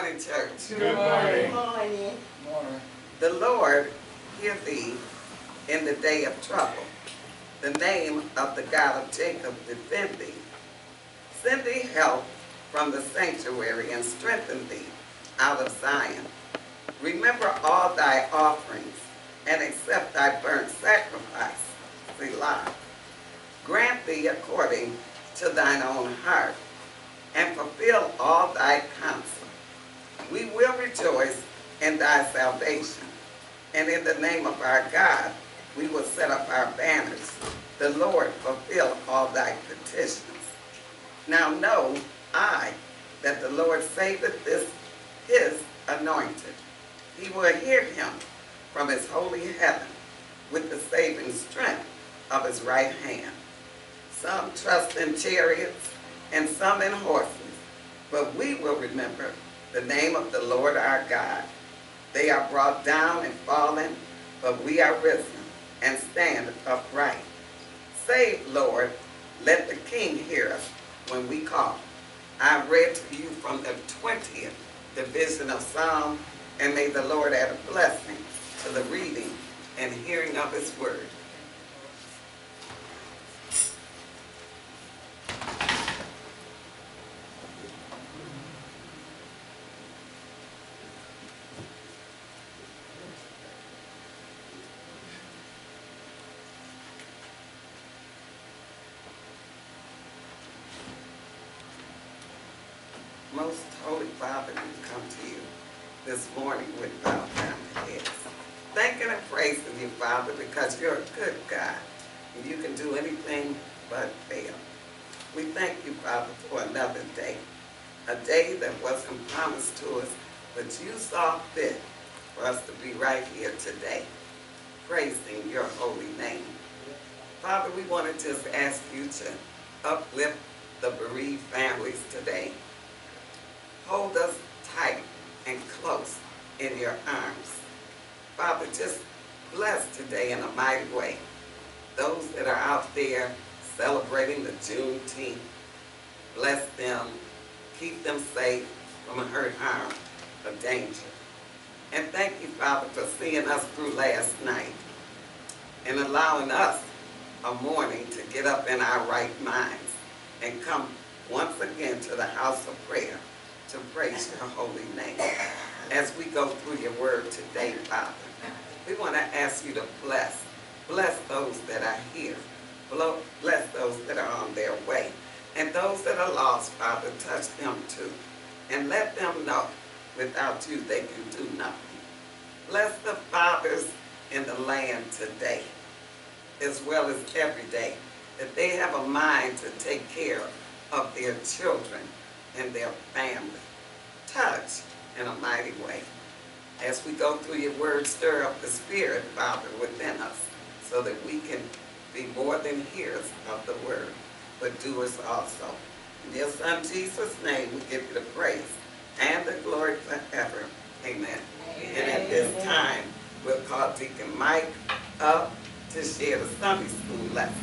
morning, church. Good morning. Good morning. Morning. The Lord hear thee in the day of trouble. The name of the God of Jacob defend thee. Send thee help from the sanctuary and strengthen thee out of Zion. Remember all thy offerings and accept thy burnt sacrifice. Selah. Grant thee according to thine own heart and fulfill all thy counsel. We will rejoice in thy salvation, and in the name of our God we will set up our banners. The Lord fulfill all thy petitions. Now know I that the Lord saveth his anointed. He will hear him from his holy heaven with the saving strength of his right hand. Some trust in chariots and some in horses, but we will remember the name of the Lord our God. They are brought down and fallen, but we are risen and stand upright. Save, Lord, let the King hear us when we call. I read to you from the 20th division of Psalm, and may the Lord add a blessing to the reading and hearing of his word. Most Holy Father, we come to you this morning with bowed down heads, thanking and praising you, Father, because you're a good God, and you can do anything but fail. We thank you, Father, for another day, a day that wasn't promised to us, but you saw fit for us to be right here today, praising your holy name. Father, we want to just ask you to uplift the bereaved families today. Hold us tight and close in your arms. Father, just bless today in a mighty way. Those that are out there celebrating the Juneteenth, bless them, keep them safe from hurt, harm, or danger. And thank you, Father, for seeing us through last night and allowing us a morning to get up in our right minds and come once again to the house of prayer to praise your holy name. As we go through your word today, Father, we want to ask you to bless those that are here, bless those that are on their way, and those that are lost, Father, touch them too, and let them know without you they can do nothing. Bless the fathers in the land today, as well as every day, that they have a mind to take care of their children and their family. Touch in a mighty way. As we go through your word, stir up the spirit, Father, within us, so that we can be more than hearers of the word, but doers also. In your Son Jesus' name, we give you the praise and the glory forever. Amen. Amen. And at this time, we'll call Deacon Mike up to share the Sunday school lesson.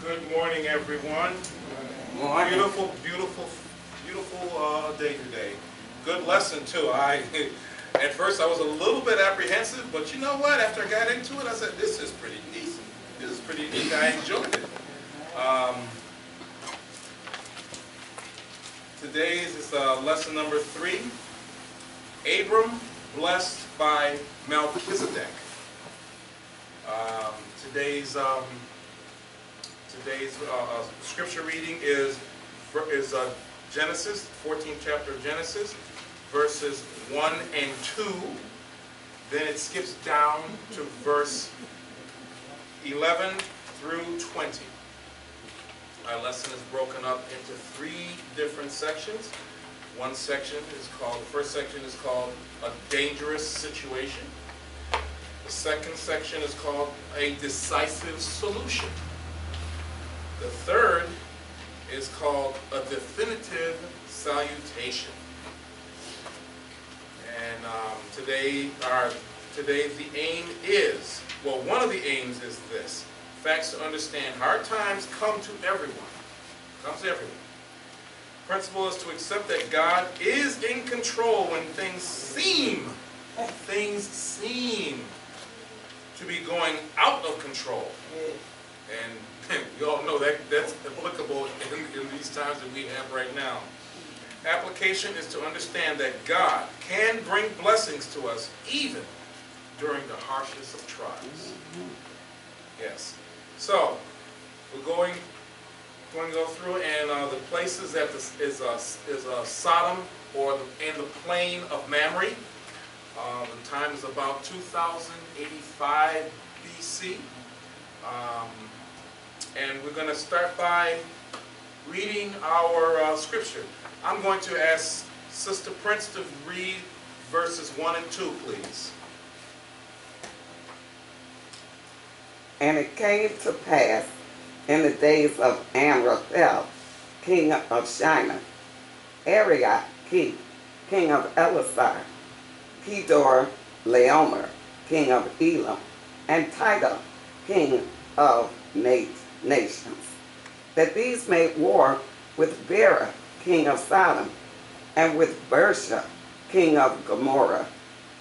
Good morning, everyone. Morning. Beautiful, beautiful, beautiful day today. Good lesson too. At first I was a little bit apprehensive, but you know what? After I got into it, I said, "This is pretty neat. This is pretty neat." I enjoyed it. Today's is lesson number 3. Abram blessed by Melchizedek. Today's scripture reading is Genesis, 14th chapter of Genesis, verses 1 and 2. Then it skips down to verse 11 through 20. Our lesson is broken up into 3 different sections. One section is called, the first section is called A Dangerous Situation. The second section is called A Decisive Solution. The third is called A Definitive Salutation. And today the aim is Well, one of the aims is this. Facts to understand. Hard times come to everyone. Comes to everyone. Principle is to accept that God is in control when things seem to be going out of control. And we all know that that's applicable in these times that we have right now. Application is to understand that God can bring blessings to us even during the harshest of trials. Yes. So, we're going to go through, and the places that is Sodom and the plain of Mamre. The time is about 2085 BC. And we're going to start by reading our scripture. I'm going to ask Sister Prince to read verses 1 and 2, please. And it came to pass in the days of Amraphel, king of Shinar, Arioch, king of Elasar, Kedor Laomer, king of Elam, and Tidal, king of nations, that these made war with Bera, king of Sodom, and with Bersha, king of Gomorrah,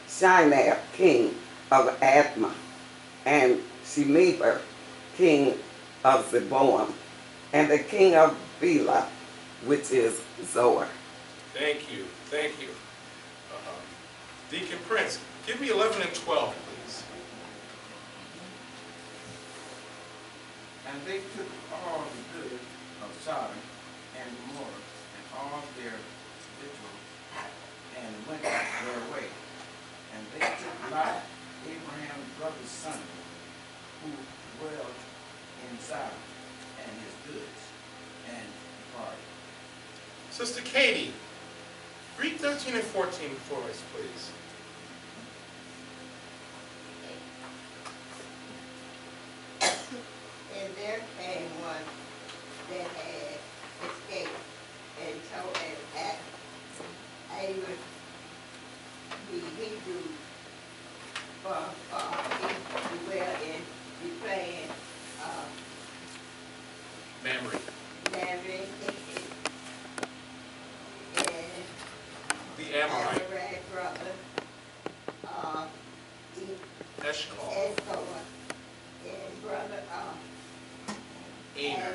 Shinar, king of Admah, and Shemeber, king of Zeboam, and the king of Bela, which is Zoar. Thank you. Thank you. Deacon Prince, give me 11 and 12, please. And they took all the good of Sodom and Gomorrah and all their victuals and went their way. And they took Lot, Abraham's brother's son, who dwelled in Sodom, and his goods, and departed. Sister Katie, read 13 and 14 for us, please. And there came one that had escaped and told at Abram the Hebrew for he dwelt in the plain of Mamre. Mamre and The Amorite. Amorite brother Eshcol. Escol and brother Aner.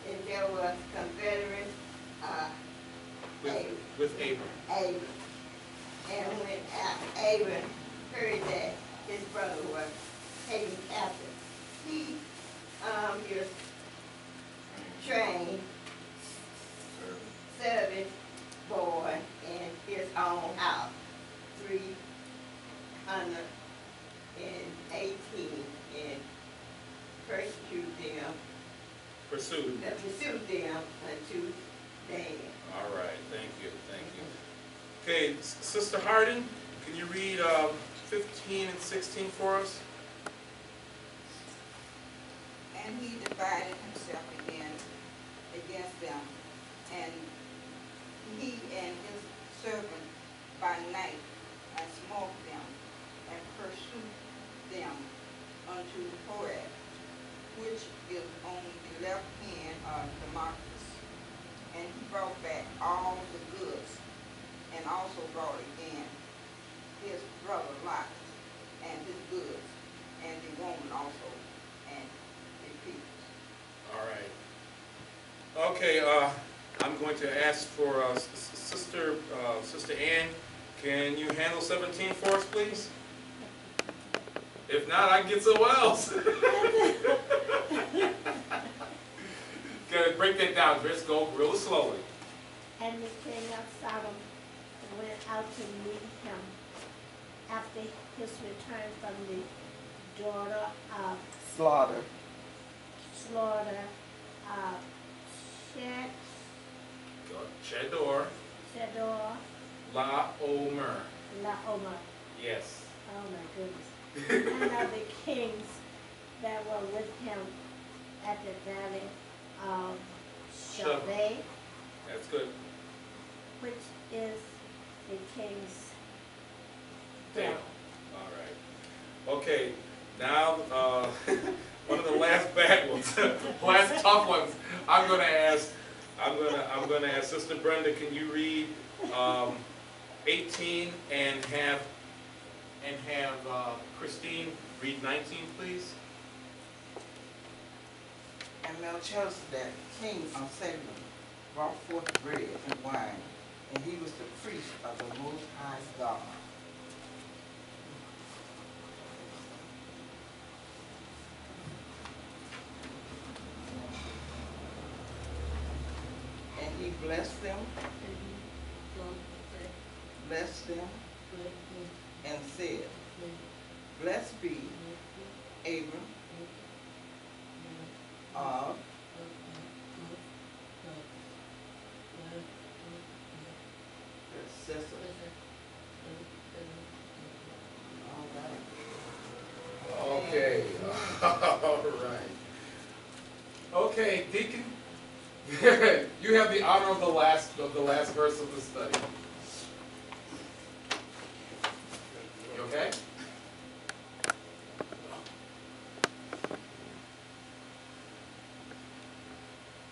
and there was confederate With Abram. Abram. And when Abram heard that his brother was taken captive, he his trained servant boy in his own house, 318, and Pursued. pursued them unto Dan. All right. Thank you. Thank you. Okay, Sister Hardin, can you read 15 and 16 for us? And he divided himself again against them, and he and his servant by night smote them and pursued them unto Horeb, which is on the left hand of Damascus. And he brought back all the goods, and also brought again his brother Lot and his goods, and the woman also, and the people. All right. Okay, I'm going to ask for Sister Ann. Can you handle 17 for us, please? If not, I can get someone else. Gotta break that down. Let's go real slowly. And the king of Sodom went out to meet him after his return from the daughter of Slaughter. Chedor. Laomer. Yes. Oh my goodness. And of the kings that were with him at the valley of Shaveh, That's good. which is the king's Okay, now one of the last bad ones, last tough ones. I'm gonna ask Sister Brenda, can you read 18 and have Christine read 19, please? And Melchizedek, king of Salem, brought forth bread and wine, and he was the priest of the Most High God. And he blessed them, and said, Blessed be Abram of the sister. Okay, all right. Okay, Deacon, you have the honor of the last verse of the study. You okay?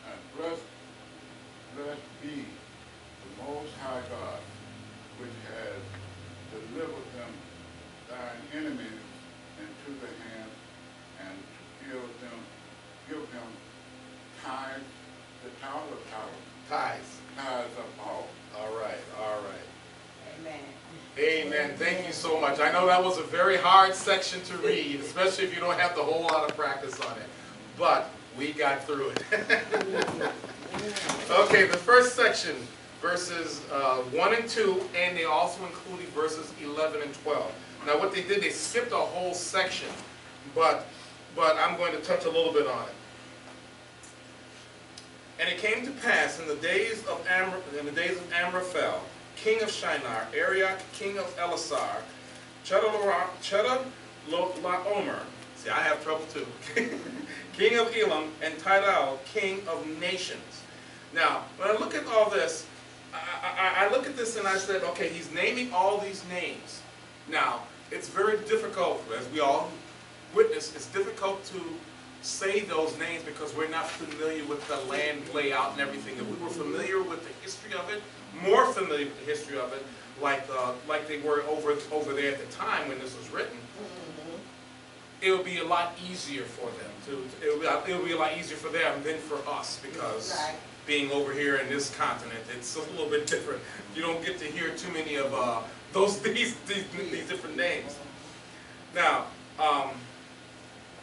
And blessed be the Most High God, which has delivered them thine enemies into the hand, and to give them tithes, the tithe of Tithes. tithes of all. All right, all right. Amen. Amen. Thank you so much. I know that was a very hard section to read, especially if you don't have the whole lot of practice on it. But we got through it. Okay, the first section, verses 1 and 2, and they also included verses 11 and 12. Now what they did, they skipped a whole section, but I'm going to touch a little bit on it. And it came to pass in the days of Amraphel, king of Shinar, Arioch, king of Elasar, Chedorlaomer, see, I have trouble too, king of Elam, and Tidal, king of nations. Now, when I look at all this, I look at this and I said, okay, he's naming all these names. Now, it's very difficult, as we all witness, it's difficult to say those names because we're not familiar with the land layout and everything. If we were familiar with the history of it, more familiar with the history of it, like they were over there at the time when this was written, it would be a lot easier for them it would be a lot easier for them than for us, because being over here in this continent, it's a little bit different. You don't get to hear too many of these different names. Now,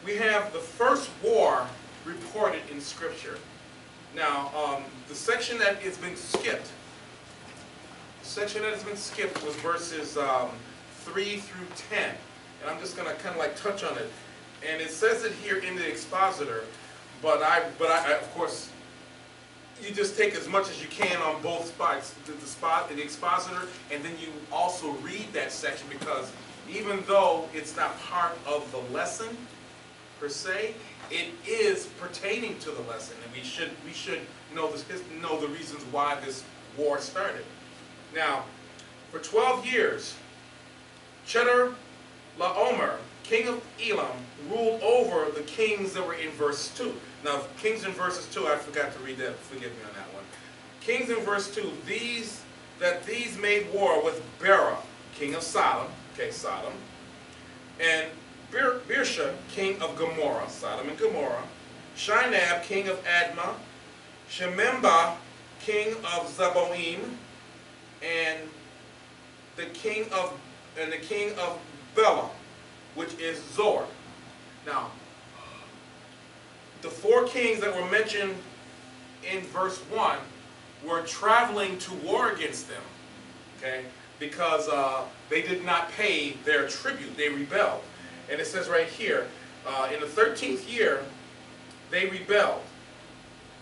we have the first war reported in Scripture. Now, the section that has been skipped, was verses 3 through 10. And I'm just going to kind of like touch on it. And it says it here in the expositor, but I of course, you just take as much as you can on both spots, the expositor, and then you also read that section, because even though it's not part of the lesson per se, it is pertaining to the lesson, and we should know the reasons why this war started. Now, for 12 years, Chedorlaomer, king of Elam, ruled over the kings that were in verse 2. Now, kings in verses 2, I forgot to read that. Forgive me on that one. Kings in verse 2, these made war with Bera, king of Sodom, Sodom, and Birsha, king of Gomorrah, Sodom and Gomorrah, Shinab, king of Admah, Shememba, king of Zeboim, and the king of Bela, which is Zor. Now, the 4 kings that were mentioned in verse 1 were traveling to war against them, because they did not pay their tribute. They rebelled. And it says right here, in the 13th year, they rebelled.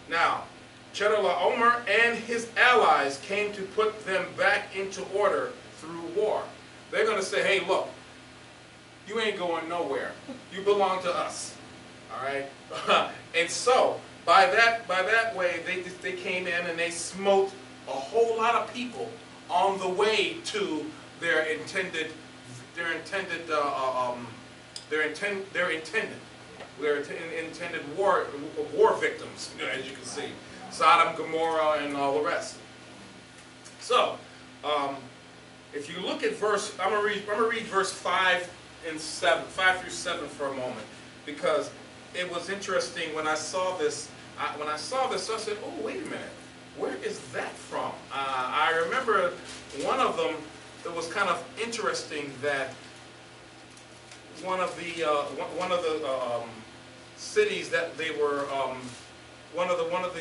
Now, Chedorlaomer and his allies came to put them back into order through war. They're going to say, hey, look, you ain't going nowhere. You belong to us. All right? And so, by that way, they came in and they smote a whole lot of people on the way to their intended They're intended war victims, as you can see. Sodom, Gomorrah, and all the rest. So, if you look at I'm gonna read verse 5 through 7 for a moment, because it was interesting when I saw this. I said, "Oh, wait a minute, where is that from?" I remember one of them that was kind of interesting, that one of the cities that they were one of the ones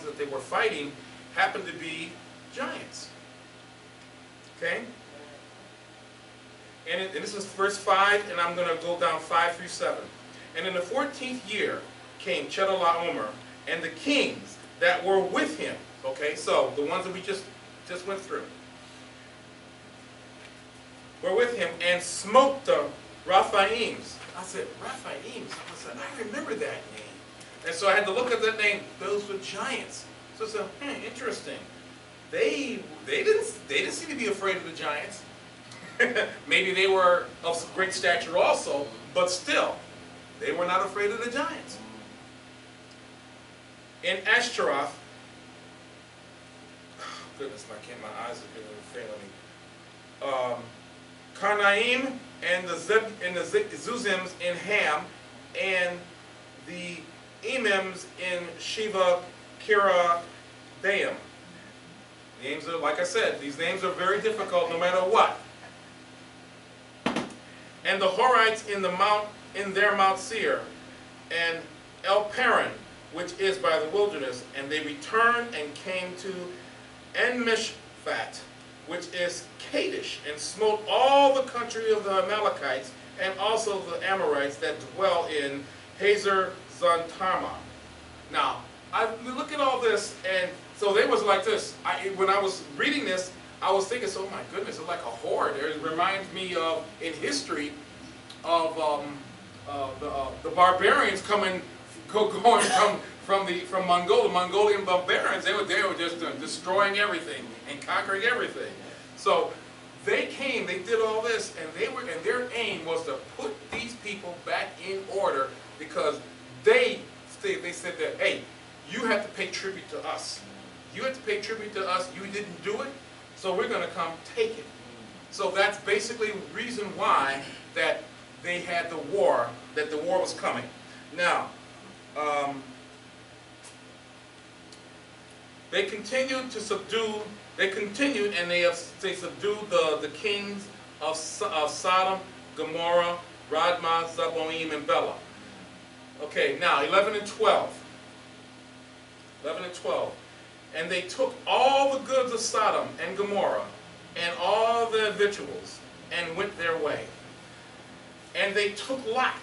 that they were fighting happened to be giants. Okay? And this is verse 5, and I'm going to go down 5 through 7. And in the 14th year came Chedorlaomer and the kings that were with him. Okay, so the ones that we just went through were with him, and smote the Rephaims. I said, Rephaims? I said, I remember that name. And so I had to look at that name. Those were giants. So I said, interesting. They didn't seem to be afraid of the giants. Maybe they were of great stature also, but still, they were not afraid of the giants. In Ashtaroth, goodness, my eyes are failing me. Karnaim and the Zuzims in Ham, and the Emims in Sheva Kirabaim. Names are, like I said, these names are very difficult no matter what. And the Horites in their Mount Seir, and El Paran, which is by the wilderness, and they returned and came to En-Mishpat, which is Kadesh, and smote all the country of the Amalekites, and also the Amorites that dwell in Hazar Zontamar. Now, I look at all this, and so they was like this. When I was reading this, I was thinking, oh my goodness, it's like a horde. It reminds me of, in history, of the barbarians going from Mongolia, the Mongolian barbarians. They were just destroying everything and conquering everything. So they came, they did all this, and their aim was to put these people back in order, because they said that, hey, you have to pay tribute to us. You have to pay tribute to us. You didn't do it, so we're going to come take it. So that's basically the reason why that they had the war, that the war was coming. Now, they continued to subdue. They continued, and they subdued the kings of Sodom, Gomorrah, Radma, Zeboim, and Bela. Okay, now 11 and 12. 11 and 12. And they took all the goods of Sodom and Gomorrah and all their victuals and went their way. And they took Lot,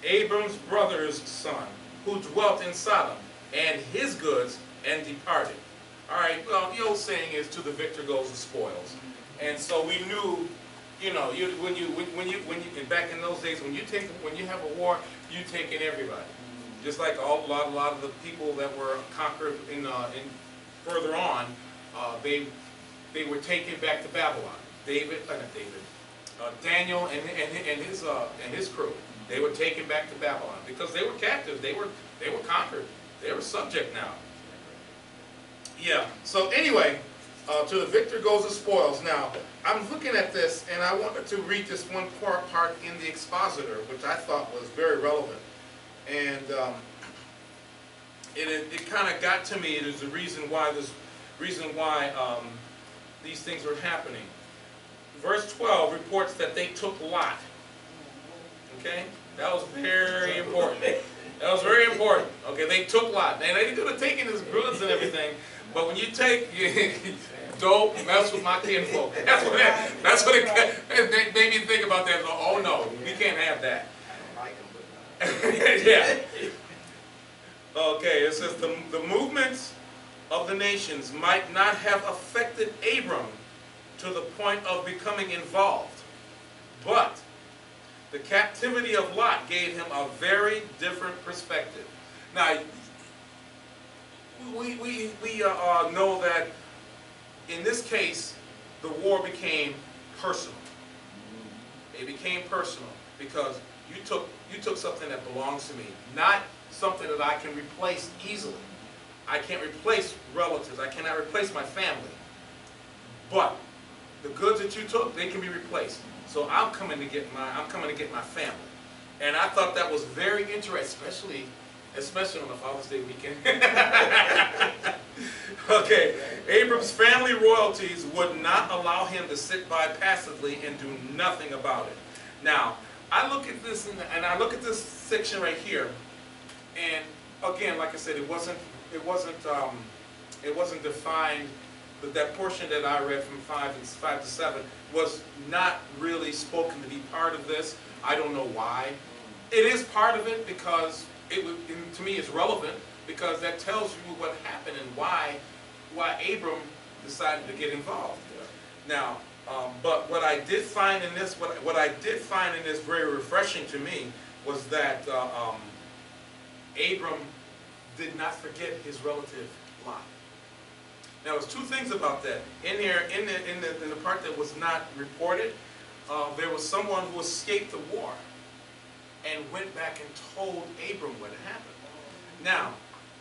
Abram's brother's son, who dwelt in Sodom, and his goods, and departed. All right, well, the old saying is, to the victor goes the spoils. And so we knew, you know, back in those days, when you have a war, you take in everybody. Just like a lot of the people that were conquered further on, they were taken back to Babylon. Daniel and his crew, they were taken back to Babylon because they were captives. They were conquered. They were subject now. Yeah. So anyway, to the victor goes the spoils. Now I'm looking at this, and I wanted to read this one part in the expositor, which I thought was very relevant. And it kind of got to me. It is the reason why these things were happening. Verse 12 reports that they took Lot. Okay, that was very important. That was very important. Okay, they took Lot, and they could have taken his goods and everything. But when you take, don't mess with my kinfolk. That's what it made me think about that. Oh no, we can't have that. Yeah. Okay, it says the movements of the nations might not have affected Abram to the point of becoming involved, but the captivity of Lot gave him a very different perspective. Now, we know that in this case, the war became personal. It became personal. because you took something that belongs to me, not something that I can replace easily. I can't replace relatives. I cannot replace my family. But the goods that you took, they can be replaced. So I'm coming to get my family. And I thought that was very interesting, especially on the Father's Day weekend. Okay, Abram's family royalties would not allow him to sit by passively and do nothing about it. Now, I look at this and I look at this section right here, and again, like I said, it wasn't defined. But that portion that I read from 5 to 7 was not really spoken to be part of this. I don't know why. It is part of it because to me it's relevant, because that tells you what happened and why Abram decided to get involved. Now, but what I did find in this, what I did find in this very refreshing to me was that Abram did not forget his relative Lot. Now, there's two things about that. In here, in the part that was not reported, there was someone who escaped the war and went back and told Abram what happened. Now,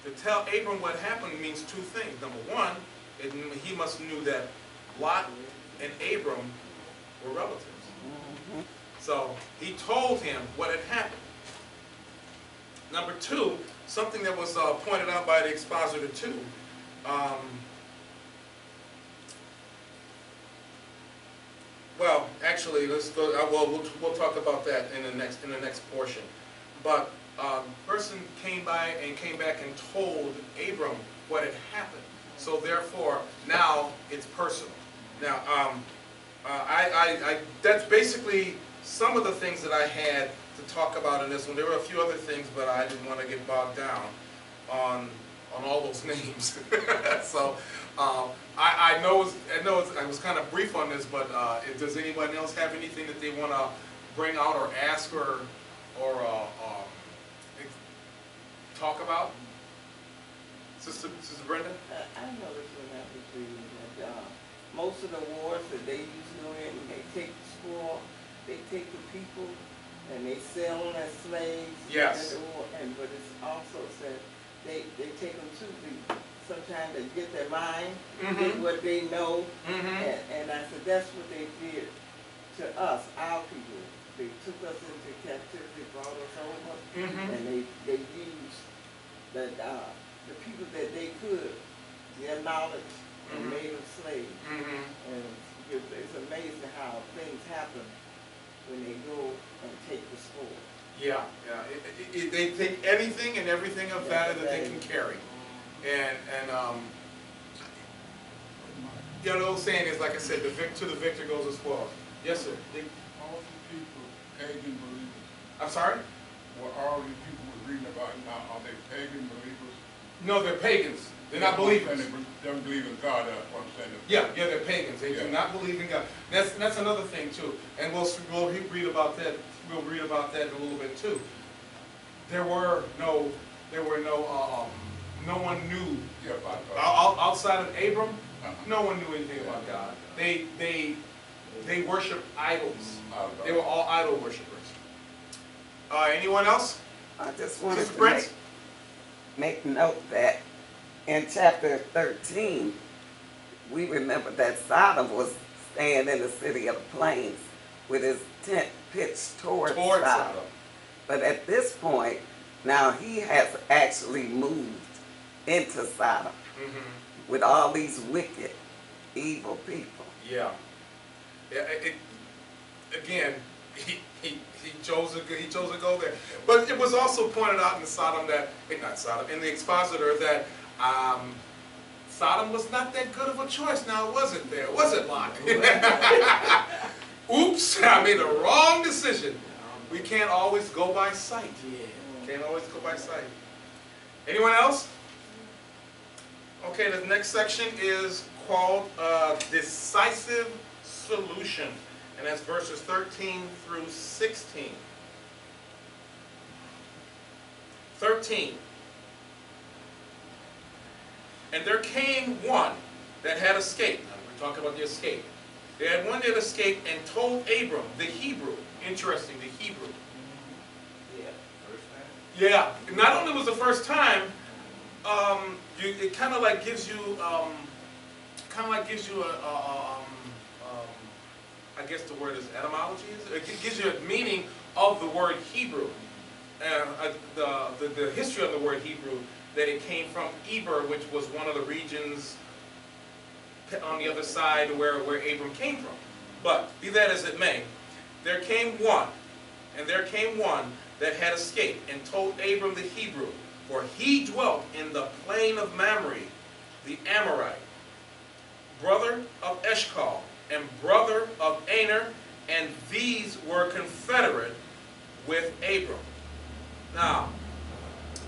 to tell Abram what happened means two things. Number one, he must knew that Lot and Abram were relatives. So he told him what had happened. Number two, something that was pointed out by the expositor too. Well, actually, let's go. We'll talk about that in the next portion. But person came back and told Abram what had happened. So therefore, now it's personal. Now, that's basically some of the things that I had to talk about in this one. There were a few other things, but I didn't want to get bogged down on all those names. So I was kind of brief on this, but does anyone else have anything that they want to bring out or ask or talk about? Sister Brenda? I noticed when I was reading that most of the wars that they used to go in, they take the spoil, they take the people, and they sell them as slaves. Yes. But it's also said they take them to the, sometimes they get their mind, get what they know, and I said that's what they did to us, our people. They took us into captivity, brought us over, and they used the people that they could, their knowledge, and made them slaves. And it's amazing how things happen when they go and take the spoil. Yeah. They take anything and everything of value that they can carry. And you know, the old saying is, like I said, to the victor goes the spoil. Yes, sir. All the people, pagan believers. I'm sorry? Well, all these people we're reading about now, are they pagan believers? No, they're pagans. They're not believers. And they don't believe in God, that's what I'm saying. Yeah, they're pagans. They do not believe in God. That's another thing too. And we'll read about that. We'll read about that in a little bit too. No one knew about God. outside of Abram. No one knew anything about God. They worshiped idols. They were all idol worshipers. Anyone else? I just wanted to make note that in chapter 13, we remember that Sodom was staying in the city of the plains with his tent pitched towards Sodom. But at this point, now he has actually moved into Sodom with all these wicked, evil people. Yeah. Again, he chose to go there. But it was also pointed out in Sodom in the expositor that Sodom was not that good of a choice. Now, it wasn't there, was it, Lot? Oops, I made the wrong decision. We can't always go by sight. Can't always go by sight. Anyone else? Okay, the next section is called Decisive Solution. And that's verses 13 through 16. 13. And there came one that had escaped. Now, we're talking about the escape. There had one that escaped and told Abram, the Hebrew, interesting, the Hebrew. Yeah, first time. Yeah, not only was the first time, it kind of like gives you, I guess the word is etymology. It gives you a meaning of the word Hebrew, the history of the word Hebrew, that it came from Eber, which was one of the regions on the other side where Abram came from. But be that as it may, there came one that had escaped, and told Abram the Hebrew, for he dwelt in the plain of Mamre, the Amorite, brother of Eshcol, and brother of Aner, and these were confederate with Abram. Now,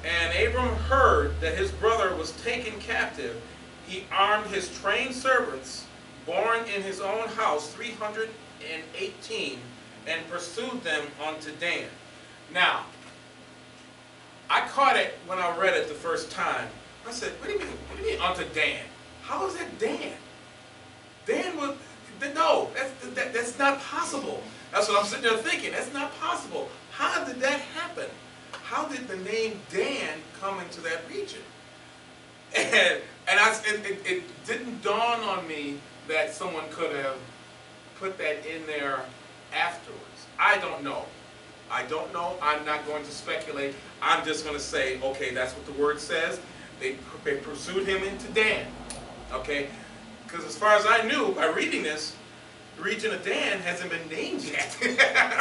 and Abram heard that his brother was taken captive. He armed his trained servants, born in his own house, 318, and pursued them unto Dan. Now, I caught it when I read it the first time. I said, what do you mean unto Dan? How is that Dan? Dan was, no, that's not possible. That's what I'm sitting there thinking. That's not possible. How did that happen? How did the name Dan come into that region? And it didn't dawn on me that someone could have put that in there afterwards. I don't know. I'm not going to speculate. I'm just going to say, okay, that's what the word says. They pursued him into Dan. Okay? Because as far as I knew, by reading this, the region of Dan hasn't been named yet.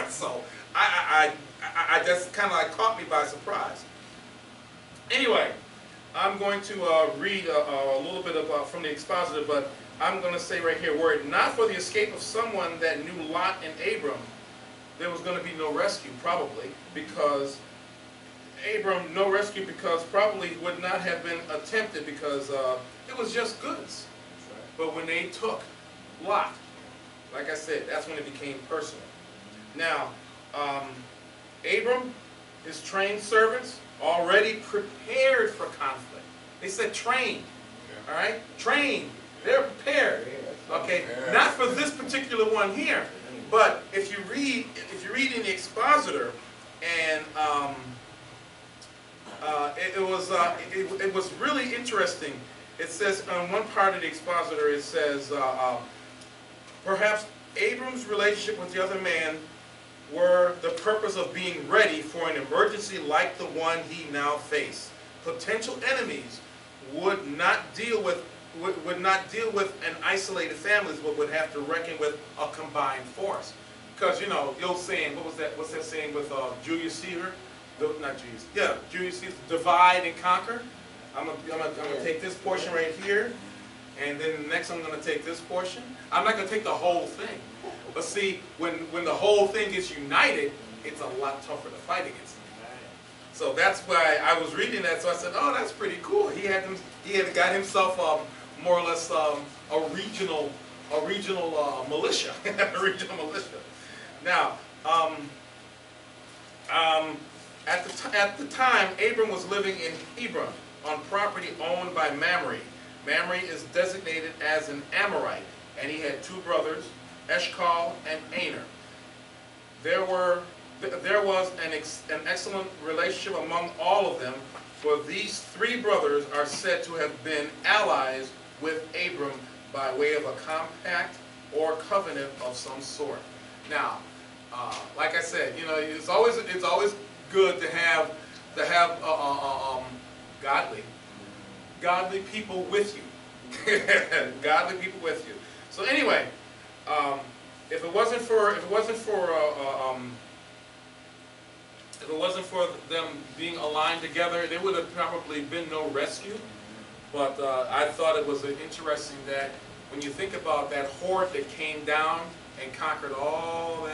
So, I just kind of like caught me by surprise. Anyway, I'm going to read a little bit from the expositor, but I'm going to say right here, were it not for the escape of someone that knew Lot and Abram, there was going to be no rescue, probably, because Abram, no rescue, because probably would not have been attempted, because it was just goods. But when they took Lot, like I said, that's when it became personal. Now, Abram, his trained servants, already prepared for conflict. They said trained, all right? Trained. They're prepared. Okay, not for this particular one here, but if you read in the expositor, and it was really interesting. It says on one part of the expositor, it says perhaps Abram's relationship with the other man were the purpose of being ready for an emergency like the one he now faced. Potential enemies would not deal with an isolated families, but would have to reckon with a combined force. Because you know, the old saying, what's that saying with Julius Caesar? Julius Caesar, divide and conquer. I'm gonna take this portion right here, and then next I'm gonna take this portion. I'm not gonna take the whole thing. But see, when the whole thing is united, it's a lot tougher to fight against them. So that's why I was reading that. So I said, "Oh, that's pretty cool." He had got himself more or less a regional militia, a regional militia. Now, at the time, Abram was living in Hebron on property owned by Mamre. Mamre is designated as an Amorite, and he had two brothers, Eshcol and Aner. There was an excellent relationship among all of them, for these three brothers are said to have been allies with Abram by way of a compact or covenant of some sort. Now, like I said, you know, it's always good to have godly people with you, godly people with you. So anyway, if it wasn't for them being aligned together, there would have probably been no rescue. But I thought it was interesting that when you think about that horde that came down and conquered all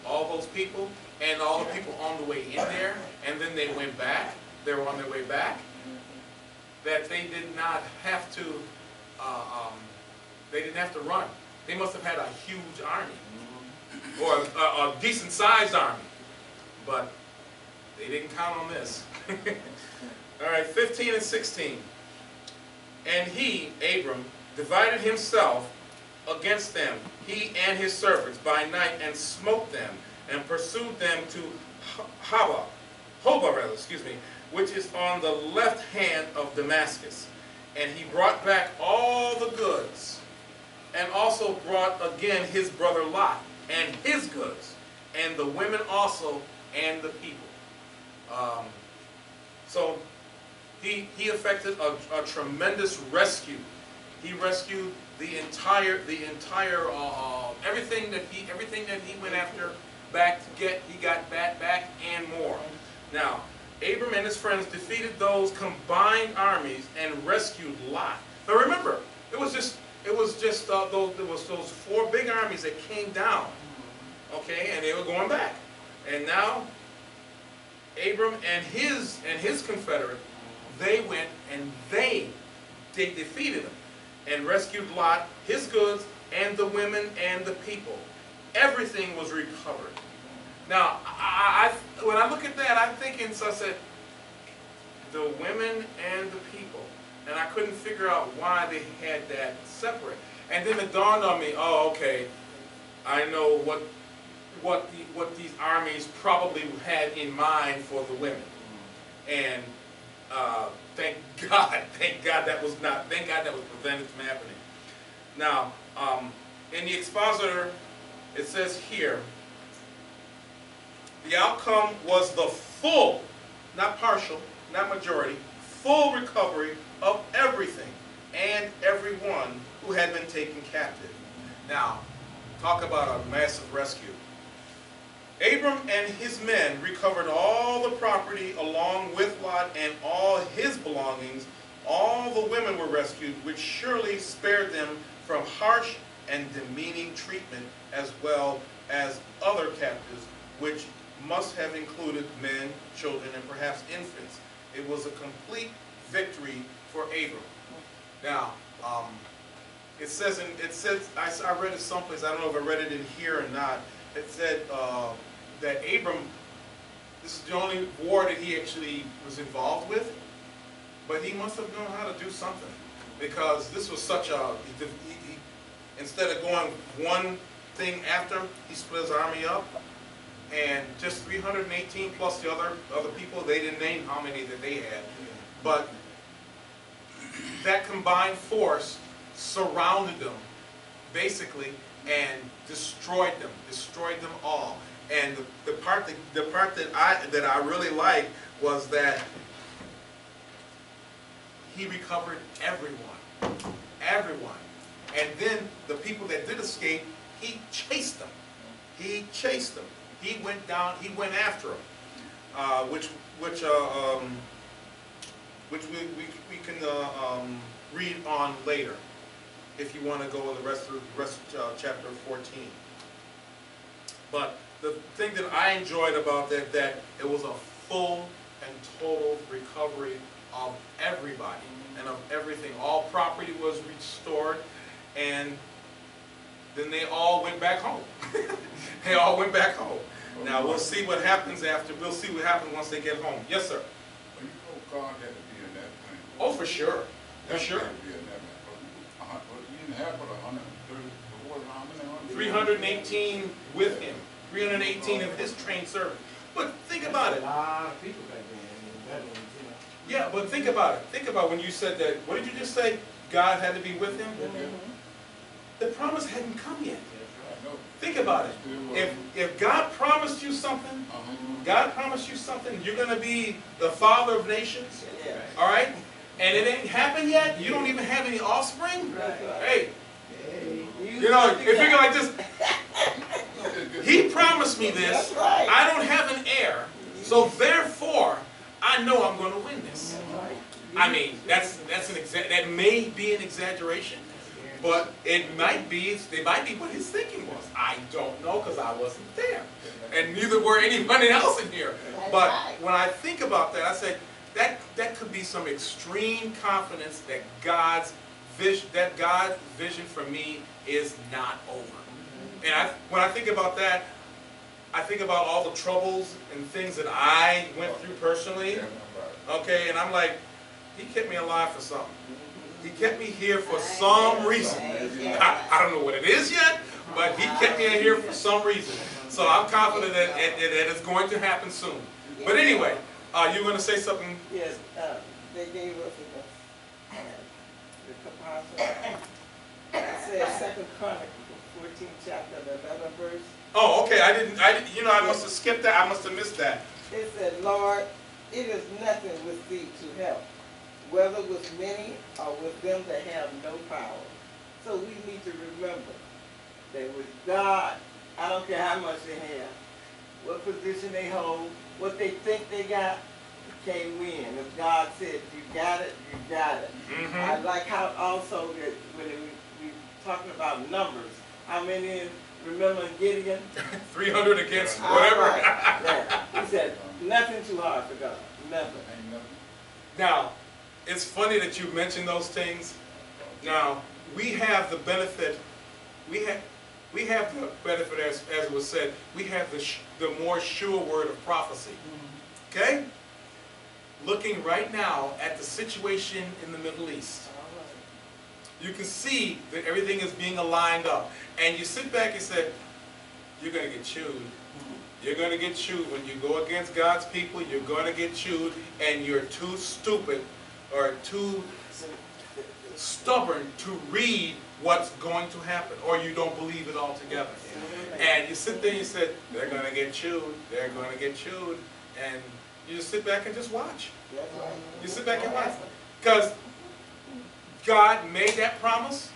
those people, and all the people on the way in there, and then they went back, they were on their way back, that they did not have to, run. They must have had a huge army, or a decent-sized army, but they didn't count on this. All right, 15 and 16. And he, Abram, divided himself against them, he and his servants, by night, and smote them, and pursued them to Hobah, which is on the left hand of Damascus. And he brought back all the goods, and also brought again his brother Lot, and his goods, and the women also, and the people. So he effected a tremendous rescue. He rescued the entire everything that he went after back to get. He got back and more. Now, Abram and his friends defeated those combined armies and rescued Lot. Now remember, it was just those four big armies that came down, okay, and they were going back. And now Abram and his confederate, they went and they defeated them and rescued Lot, his goods, and the women and the people. Everything was recovered. Now, when I look at that, I'm thinking, so I said, the women and the people. And I couldn't figure out why they had that separate. And then it dawned on me, oh, okay, I know what these armies probably had in mind for the women. And thank God that was prevented from happening. Now, in the expositor, it says here, the outcome was the full, not partial, not majority, full recovery of everything and everyone who had been taken captive. Now, talk about a massive rescue. Abram and his men recovered all the property along with Lot and all his belongings. All the women were rescued, which surely spared them from harsh and demeaning treatment, as well as other captives, which must have included men, children, and perhaps infants. It was a complete victory for Abram. Now, it says I read it someplace. I don't know if I read it in here or not. It said that Abram, this is the only war that he actually was involved with, but he must have known how to do something, because this was such a, instead of going one thing after, he split his army up, and just 318 plus the other people, they didn't name how many that they had, but that combined force surrounded them, basically, and destroyed them all. And the part that I really liked was that he recovered everyone. And then the people that did escape, he chased them. He went down. He went after them, which we can read on later, if you want to go with the rest of chapter 14. But the thing that I enjoyed about that it was a full and total recovery of everybody and of everything. All property was restored, and then they all went back home. They all went back home. Now we'll see what happens after. We'll see what happens once they get home. Yes, sir. Well, you know God had to be in that thing. Oh, for sure. For sure. Had to be in that man. You didn't have but 130, how many? 318 with him. 318 of his trained servants. But think about it. A lot of people back then. Yeah, but think about it. Think about when you said that. What did you just say? God had to be with him? The promise hadn't come yet. Think about it. If God promised you something, you're going to be the father of nations. All right? And it ain't happened yet. You don't even have any offspring. Hey, you know, if you're like this, he promised me this. I don't have an heir. So therefore, I know I'm going to win this. I mean, that may be an exaggeration, but it might be what his thinking was. I don't know, because I wasn't there, and neither were anybody else in here. But when I think about that, I said that could be some extreme confidence that God's vision for me is not over. And when I think about that, I think about all the troubles and things that I went through personally. Okay, and I'm like, he kept me alive for something. He kept me here for some reason. I don't know what it is yet, but he kept me in here for some reason. So I'm confident that it's going to happen soon. But anyway, you going to say something? Yes, they gave us the composite. It says Second Chronicles, 14th chapter, the 11th verse. Oh, okay. I didn't. You know, I must have skipped that. I must have missed that. It said, Lord, it is nothing with thee to help, whether with many or with them that have no power. So we need to remember that with God, I don't care how much they have, what position they hold, what they think they got, you can't win. If God said you got it, you got it. Mm-hmm. I like how also that when we talking about numbers, how many remember Gideon? 300 against whatever. Right. Yeah. He said, nothing too hard for God. Nothing. Now, it's funny that you mentioned those things. Now, we have the benefit, we have the benefit, as it was said, we have the more sure word of prophecy. Okay? Looking right now at the situation in the Middle East, you can see that everything is being aligned up. And you sit back and say, you're going to get chewed. You're going to get chewed. When you go against God's people, you're going to get chewed, and you're too stupid or too stubborn to read what's going to happen, or you don't believe it altogether. And you sit there and you say, they're going to get chewed, they're going to get chewed, and you just sit back and just watch. You sit back and watch. Because God made that promise,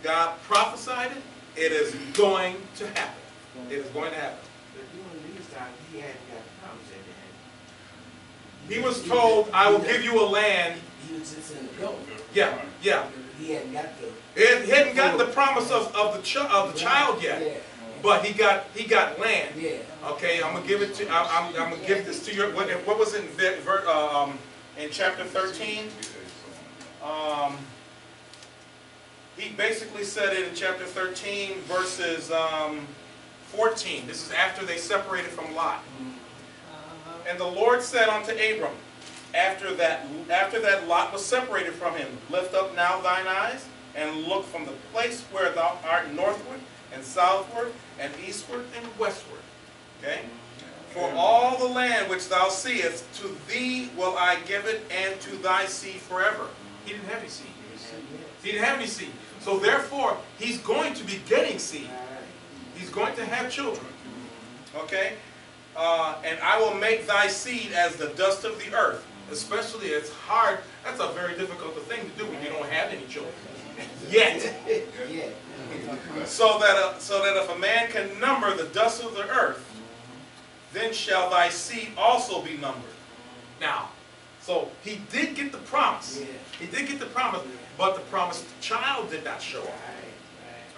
God prophesied it, it is going to happen. It is going to happen. But during these times, he hadn't got the promise at the end. He was told, I will give you a land. He was just in the goal. Yeah, yeah. He hadn't got the. He hadn't gotten the promise of the child yet, Yeah. but he got land. Yeah. Okay, I'm gonna give it to. I'm gonna give this to your. What was it in chapter 13? He basically said it in chapter 13, verses 14. This is after they separated from Lot. And the Lord said unto Abram, after that Lot was separated from him, lift up now thine eyes, and look from the place where thou art northward, and southward, and eastward, and westward. Okay? For all the land which thou seest, to thee will I give it, and to thy seed forever. He didn't have any seed. He didn't have any seed. So therefore, he's going to be getting seed. He's going to have children. Okay? And I will make thy seed as the dust of the earth. Especially, it's hard. That's a very difficult thing to do when you don't have any children. Yet. So that if a man can number the dust of the earth, then shall thy seed also be numbered. Now, so he did get the promise. He did get the promise, but the promised child did not show up.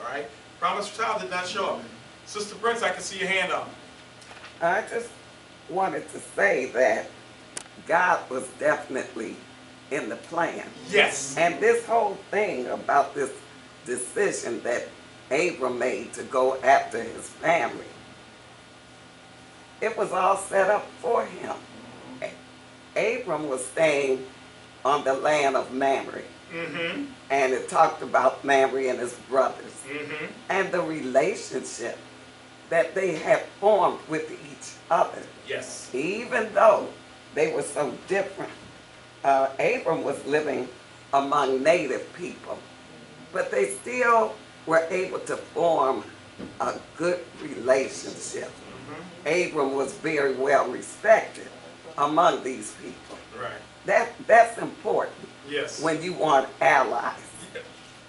All right? Promised child did not show up. Sister Prince, I can see your hand up. I just wanted to say that God was definitely in the plan. Yes. And this whole thing about this decision that Abram made to go after his family, it was all set up for him. Abram was staying on the land of Mamre. Mm-hmm. And it talked about Mamre and his brothers. Mm-hmm. And the relationship that they had formed with each other. Yes. Even though they were so different. Abram was living among native people, but they still were able to form a good relationship. Abram was very well respected among these people. Right. That's important. Yes. When you want allies.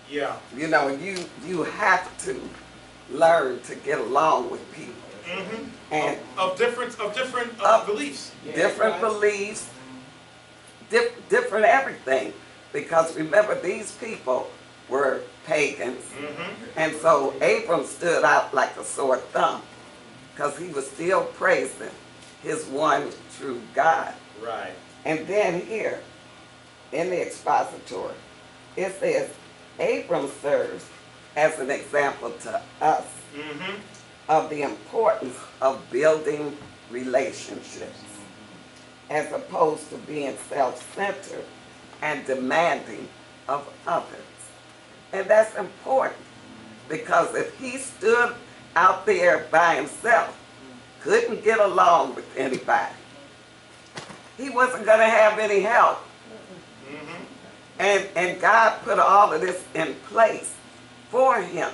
Yeah. You know, you have to learn to get along with people. Mm-hmm. And of different beliefs. Different beliefs, different everything. Because remember, these people were pagans. Mm-hmm. And so Abram stood out like a sore thumb. Because he was still praising his one true God. Right. And then here, in the expository, it says, Abram serves as an example to us Mm-hmm. of the importance of building relationships as opposed to being self-centered and demanding of others. And that's important Because if he stood out there by himself, couldn't get along with anybody, he wasn't going to have any help. And God put all of this in place for him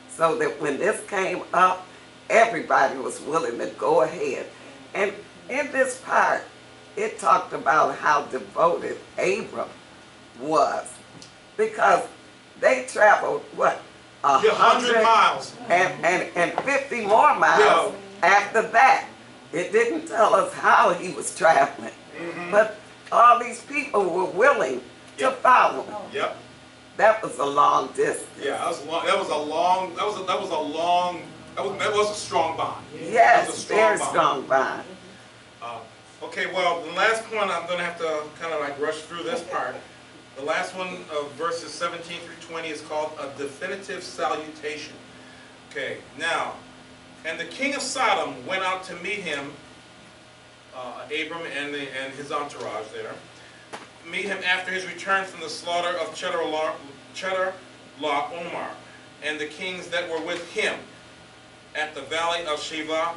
so that when this came up, everybody was willing to go ahead. And in this part, it talked about how devoted Abram was, because they traveled, what, 100 miles. and 50 more miles after that. It didn't tell us how he was traveling, but all these people were willing to follow him. Yep. That was a long distance. Yeah, that was a strong bond. Yes, That was a strong very bond. strong bond. Okay, well, the last one, I'm going to have to kind of like rush through this part. The last one of verses 17 through 20 is called a definitive salutation. Okay, now, and the king of Sodom went out to meet him, Abram and his entourage there, meet him after his return from the slaughter of Chedorlaomer, and the kings that were with him at the valley of Shiva,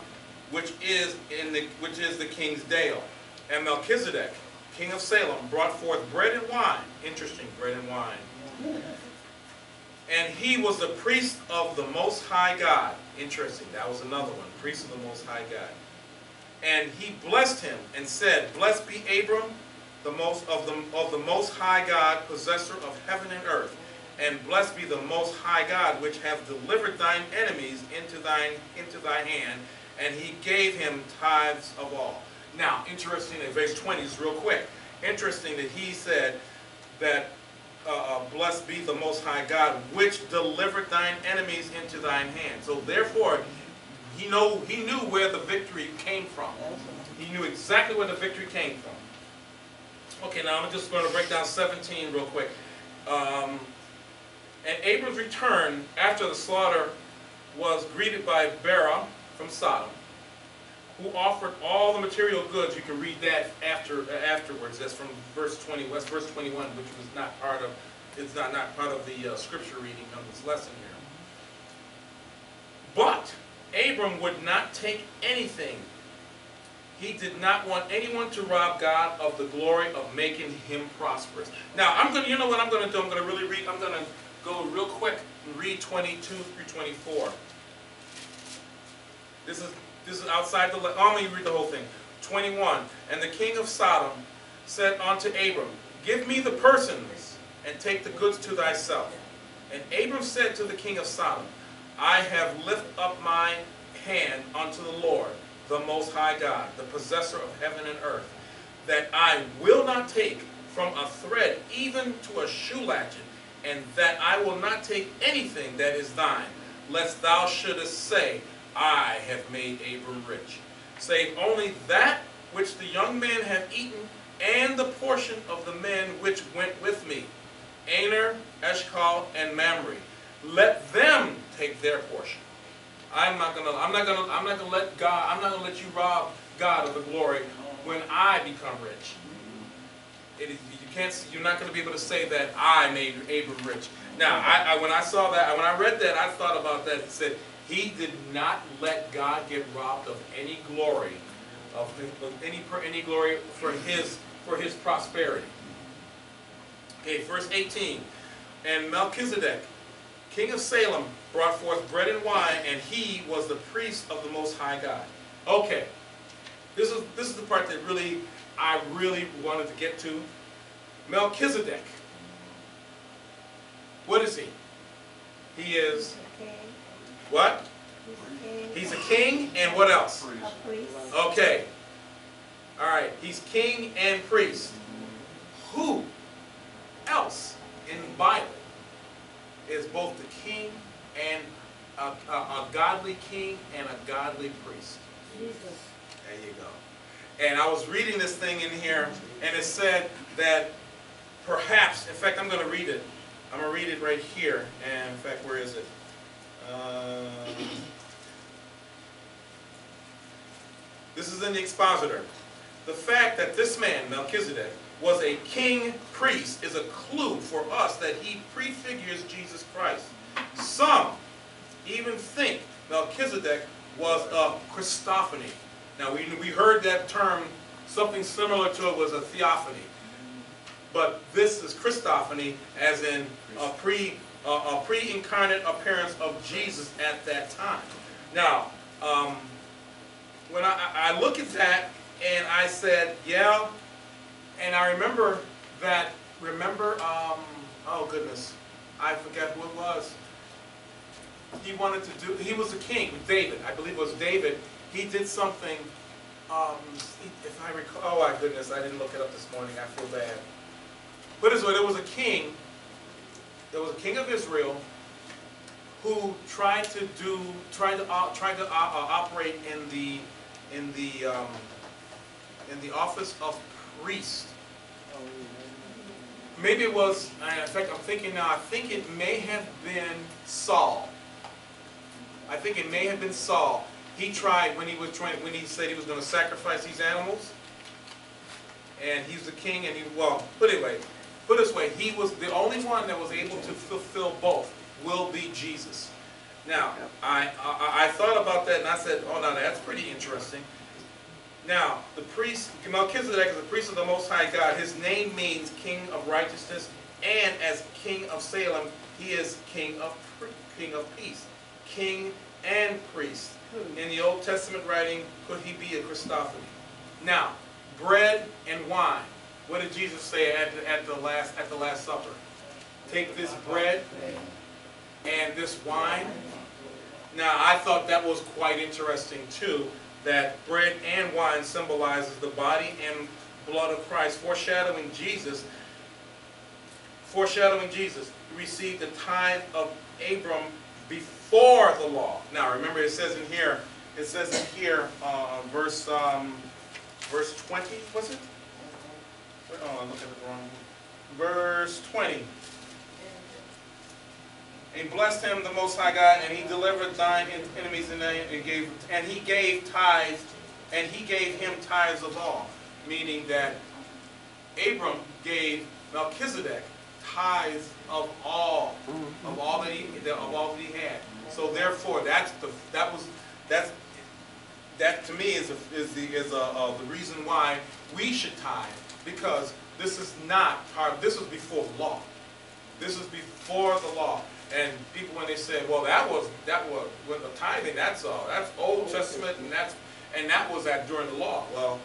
which is the king's dale. And Melchizedek, king of Salem, brought forth bread and wine. Interesting, bread and wine. And he was the priest of the Most High God. Interesting, that was another one, priest of the Most High God. And he blessed him and said, Blessed be Abram, the most of the Most High God, possessor of heaven and earth. And blessed be the Most High God, which have delivered thine enemies into thy hand. And he gave him tithes of all. Now, interesting, in verse 20, is real quick. Interesting that he said that, blessed be the Most High God, which delivered thine enemies into thine hand. So therefore, he knew where the victory came from. He knew exactly where the victory came from. Okay, now I'm just going to break down 17 real quick. And Abram's return after the slaughter was greeted by Abram from Sodom, who offered all the material goods. You can read that afterwards. That's from verse 20. That's verse 21, which was not part of. It's not part of the scripture reading of this lesson here. But Abram would not take anything. He did not want anyone to rob God of the glory of making him prosperous. Now, you know what I'm going to do? I'm going to really read. I'm going to go real quick and read 22 through 24. This is outside the. I'm going to read the whole thing. 21. And the king of Sodom said unto Abram, Give me the persons, and take the goods to thyself. And Abram said to the king of Sodom, I have lifted up my hand unto the Lord, the Most High God, the possessor of heaven and earth, that I will not take from a thread even to a shoe latchet, and that I will not take anything that is thine, lest thou shouldest say, I have made Abram rich, save only that which the young men have eaten, and the portion of the men which went with me, Aner, Eshcol, and Mamre. Let them take their portion. I'm not gonna let you rob God of the glory when I become rich. You're not going to be able to say that I made Abram rich. Now, when I saw that, when I read that, I thought about that. It said he did not let God get robbed of any glory, any glory for his prosperity. Okay, verse 18. And Melchizedek, king of Salem, brought forth bread and wine, and he was the priest of the Most High God. Okay, this is the part that I really wanted to get to. Melchizedek. What is he? He is what? He's a king, and what else? A priest. Okay. All right. He's king and priest. Who else in the Bible is both the king and a godly king and a godly priest? Jesus. There you go. And I was reading this thing in here, and it said that perhaps, in fact, I'm going to read it. I'm going to read it right here. And in fact, where is it? This is in the expositor. The fact that this man, Melchizedek, was a king priest is a clue for us that he prefigures Jesus Christ. Some even think Melchizedek was a Christophany. Now we heard that term, something similar to it was a theophany. But this is Christophany, as in a pre-incarnate appearance of Jesus at that time. Now, when I look at that and I said, yeah, and I remember that, oh goodness, I forget who it was. He wanted to do, he was a king, David, I believe it was David. He did something, if I recall, oh my goodness, I didn't look it up this morning, I feel bad. But this way, there was a king of Israel who tried to operate in the office of priest. Maybe it was, in fact, I'm thinking now, I think it may have been Saul. I think it may have been Saul. He tried when he said he was going to sacrifice these animals, and he's the king, and but anyway, put it this way, he was the only one that was able to fulfill both. Will be Jesus. Now, I thought about that, and I said, oh, now that's pretty interesting. Now, the priest, Melchizedek is the priest of the Most High God. His name means King of Righteousness, and as King of Salem, he is King of Peace. King and priest. In the Old Testament writing, could he be a Christophany? Now, bread and wine. What did Jesus say at the Last Supper? Take this bread and this wine. Now, I thought that was quite interesting too, that bread and wine symbolizes the body and blood of Christ, foreshadowing Jesus. He received the tithe of Abram before the law. Now, remember, it says in here, verse 20, was it? Oh, I'm looking at the wrong. Verse 20. And blessed him the Most High God, and he delivered thine enemies, and he gave tithes, and he gave him tithes of all. Meaning that Abram gave Melchizedek tithes of all that he had. So therefore, that to me is the reason why we should tithe, because this is not part. This was before the law. This is before the law. And people, when they say, well, that was when the tithing, that's Old Testament, and that was during the law. Well,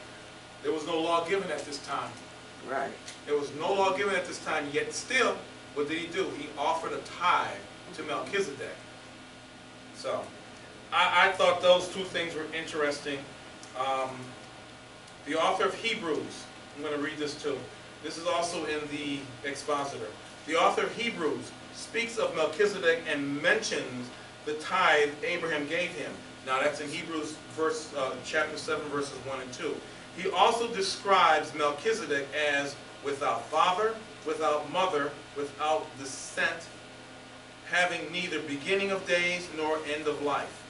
there was no law given at this time. Right. There was no law given at this time, yet still, what did he do? He offered a tithe to Melchizedek. So, I thought those two things were interesting. The author of Hebrews, I'm going to read this too. This is also in the expositor. The author of Hebrews speaks of Melchizedek and mentions the tithe Abraham gave him. Now that's in Hebrews chapter 7, verses 1 and 2. He also describes Melchizedek as without father, without mother, without descent, having neither beginning of days nor end of life,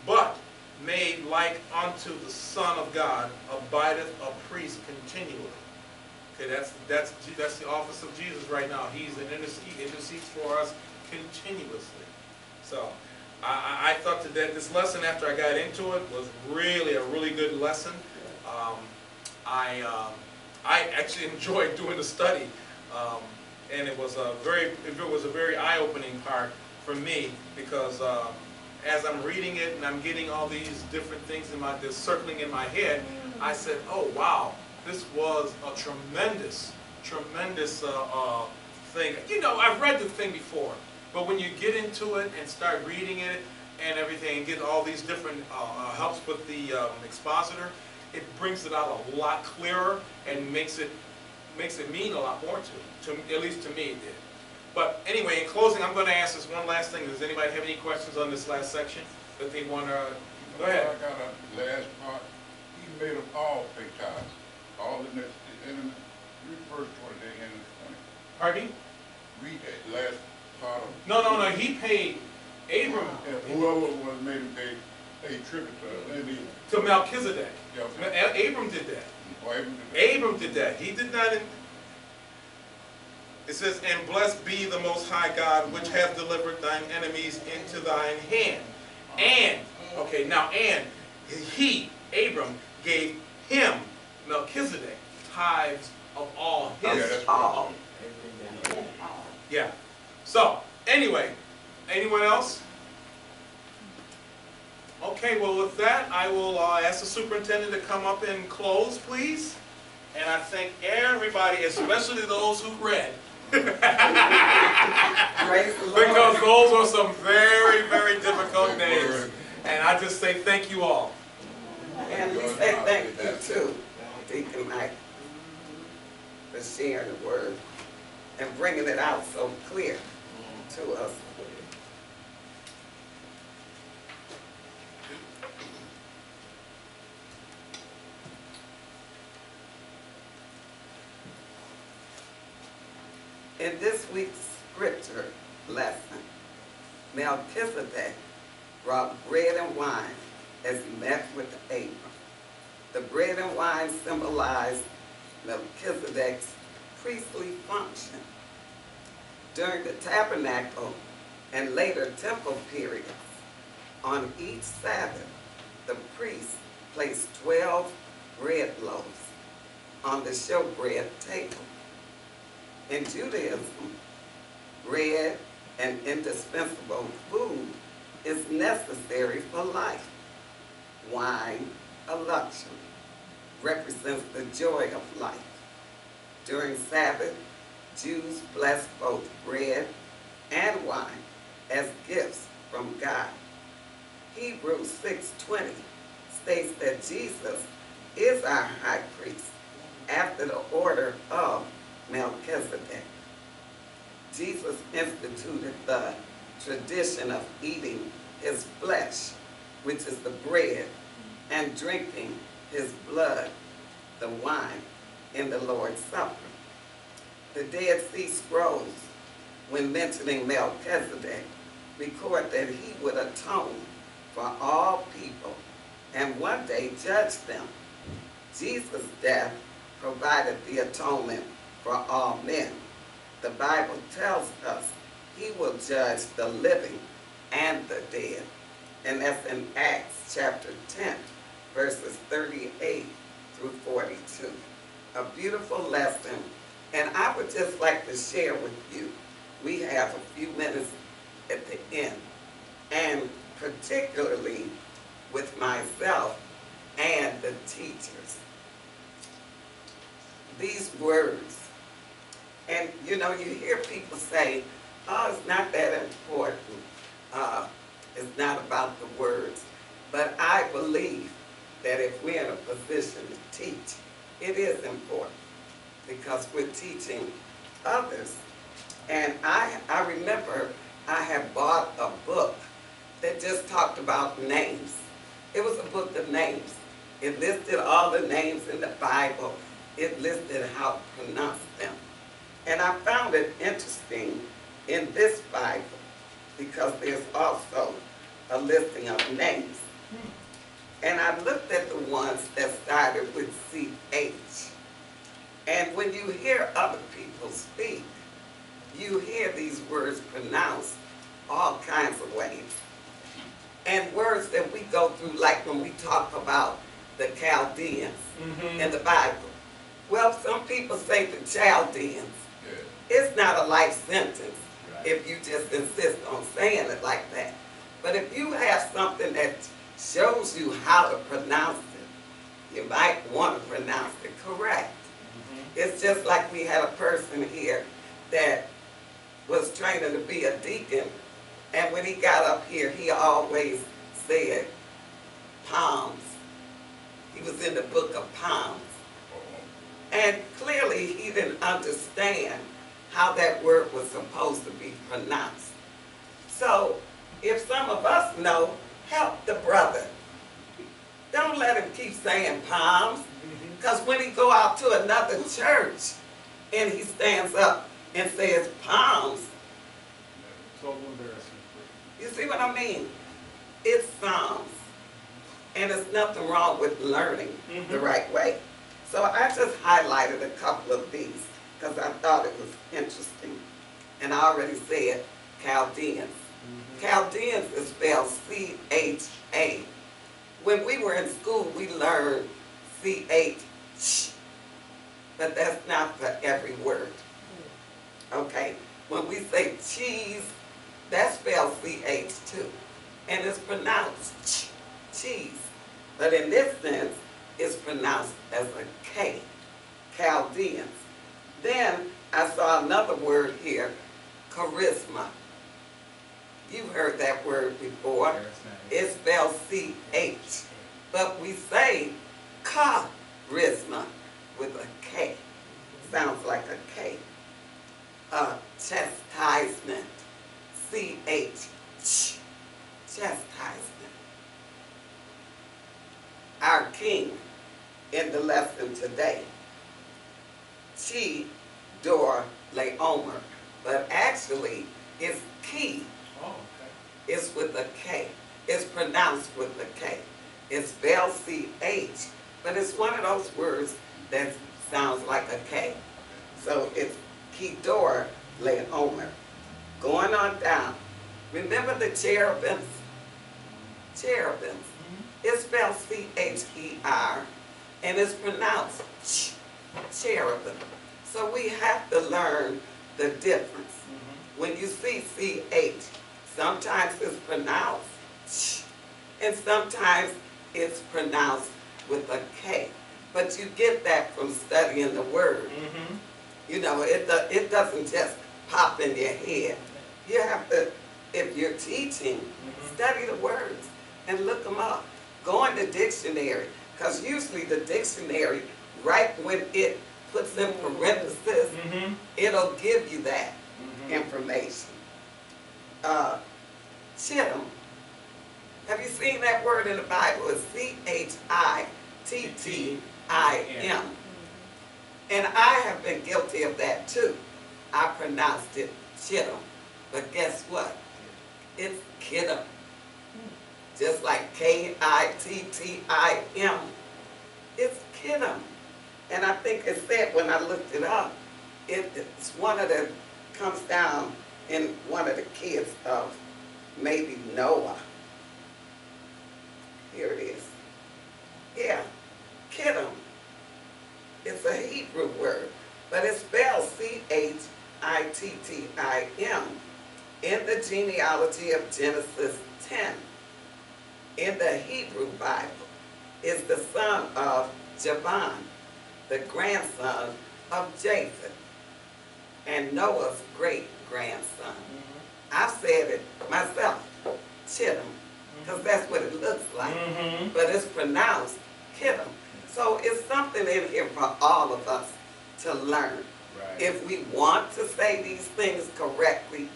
but made like unto the Son of God, abideth a priest continually. Okay, that's the office of Jesus right now. He's an intercedes for us continuously. So I thought that this lesson, after I got into it, was really a really good lesson. I actually enjoyed doing the study, and it was a very eye-opening part for me, because as I'm reading it and I'm getting all these different things that's circling in my head, I said, oh wow, this was a tremendous thing. You know, I've read the thing before, but when you get into it and start reading it and everything, and get all these different helps with the expositor, it brings it out a lot clearer and makes it mean a lot more to at least to me it did. But anyway, in closing, I'm going to ask this one last thing. Does anybody have any questions on this last section that they want to? Go ahead. I got a last part. He made them all pay tithes. All in this, read verse 20 and 20. Pardon me? Read that last part of. No. He paid Abram. And whoever was made him pay tribute To Melchizedek. Yeah, okay. Abram did that. Oh, Abram did that. Abram did that. He did not. It says, and blessed be the Most High God, which hath delivered thine enemies into thine hand. And, okay, now, and he, Abram, gave him, Melchizedek, tithes of all his. Yeah, that's All. Yeah. So, anyway, anyone else? Okay, well with that, I will ask the superintendent to come up and close, please. And I thank everybody, especially those who read. Praise the Lord. Because those are some very, very difficult names. And I just say thank you all. And we say thank you too, Deacon Mike, for sharing the word and bringing it out so clear to us. In this week's scripture lesson, Melchizedek brought bread and wine as he met with Abram. The bread and wine symbolized Melchizedek's priestly function. During the tabernacle and later temple periods, on each Sabbath, the priest placed 12 bread loaves on the showbread table. In Judaism, bread, an indispensable food, is necessary for life. Wine, a luxury, represents the joy of life. During Sabbath, Jews bless both bread and wine as gifts from God. Hebrews 6:20 states that Jesus is our high priest after the order of Melchizedek. Jesus instituted the tradition of eating his flesh, which is the bread, and drinking his blood, the wine, in the Lord's Supper. The Dead Sea Scrolls, when mentioning Melchizedek, record that he would atone for all people and one day judge them. Jesus' death provided the atonement for all men. The Bible tells us he will judge the living and the dead. And that's in Acts chapter 10, verses 38 through 42. A beautiful lesson. And I would just like to share with you, we have a few minutes at the end, and particularly with myself and the teachers. These words, and you know, you hear people say, oh, it's not that important. It's not about the words. But I believe that if we're in a position to teach, it is important because we're teaching others. And I remember I had bought a book that just talked about names. It was a book of names. It listed all the names in the Bible. It listed how to pronounce them. And I found it interesting in this Bible because there's also a listing of names. And I looked at the ones that started with CH. And when you hear other people speak, you hear these words pronounced all kinds of ways. And words that we go through, like when we talk about the Chaldeans in the Bible. Well, some people say the Chaldeans. It's not a life sentence if you just insist on saying it like that. But if you have something that shows you how to pronounce it, you might want to pronounce it correct. It's just like we had a person here that was training to be a deacon, and when he got up here, he always said palms. He was in the book of palms. And clearly he didn't understand how that word was supposed to be pronounced. So if some of us know, help the brother. Don't let him keep saying palms, because when he go out to another church and he stands up and says palms, Total embarrassment. you see what I mean? It's Psalms. And there's nothing wrong with learning the right way. So I just highlighted a couple of these. because I thought it was interesting. And I already said Chaldeans. Chaldeans is spelled C-H-A. When we were in school, we learned C-H, but that's not for every word. Okay? When we say cheese, that's spelled C-H too. And it's pronounced cheese. But in this sense, it's pronounced as a K, Chaldeans. Then I saw another word here, charisma. You've heard that word before. It's spelled C-H. But we say charisma with a K. Sounds like a K. Chastisement. C-H. Chastisement. Our king in the lesson today. Chi Dor Leomer. But actually, it's key. Oh, okay. It's with a K. It's pronounced with a K. It's spelled C-H, but it's one of those words that sounds like a K. So it's Kedor Leomer. Going on down. Remember the cherubims? Cherubims. It's spelled C-H-E-R, and it's pronounced cherubim. So we have to learn the difference. When you see C-H, sometimes it's pronounced ch, and sometimes it's pronounced with a K. But you get that from studying the word. You know, it doesn't just pop in your head. You have to, if you're teaching, study the words and look them up. Go in the dictionary, because usually the dictionary, right when it puts in parentheses, it'll give you that information. Chittim. Have you seen that word in the Bible? It's C-H-I-T-T-I-M. And I have been guilty of that too. I pronounced it chittim. But guess what? It's kittim. Just like K-I-T-T-I-M. It's kittim. And I think it said when I looked it up, it's one of the, comes down in one of the kids of maybe Noah. Here it is. Yeah, kittim. It's a Hebrew word, but it's spelled C-H-I-T-T-I-M in the genealogy of Genesis 10. In the Hebrew Bible, is the son of Javan, the grandson of Japheth, and Noah's great-grandson. I've said it myself, chittim, because that's what it looks like, but it's pronounced kittim. So it's something in here for all of us to learn. Right. If we want to say these things correctly,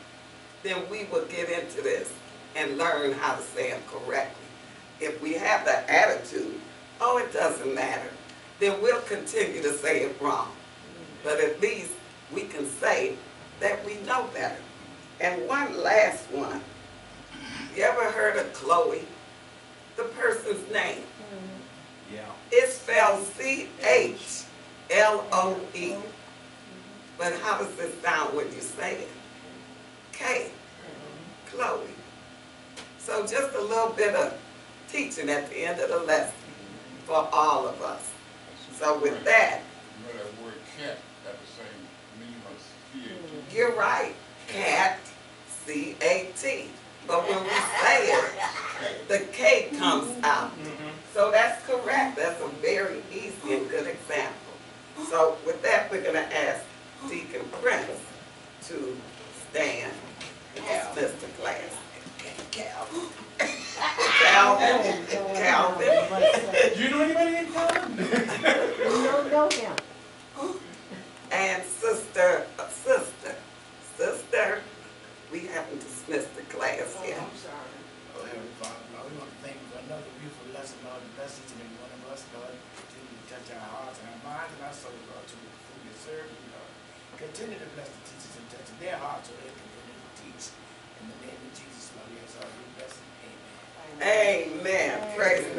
then we will get into this and learn how to say them correctly. If we have the attitude, oh, it doesn't matter, then we'll continue to say it wrong. But at least we can say that we know better. And one last one. You ever heard of Chloe? The person's name. Yeah. It's spelled C-H-L-O-E. But how does it sound when you say it? K. Chloe. So just a little bit of teaching at the end of the lesson for all of us. So with that, You know that word cat got the same meaning as C-H. you're right. Cat, C-A-T. But when we say it, the K comes out. So that's correct. That's a very easy and good example. So with that, we're going to ask Deacon Prince to stand and dismiss the class. Calvin. You know anybody named Calvin? You don't know him. And sister, we haven't dismissed the class yet. I'm sorry. Oh, Heavenly Father, Lord, we want to thank you for another beautiful lesson, Lord. Bless each and every one of us, Lord. Continue to touch our hearts and our minds and our souls, Lord, to whom you serve you, Lord. Continue to bless the teachers and touch their hearts so they can continue to teach. In the name of Jesus, Lord, we ask all your blessings. Amen. Amen. Praise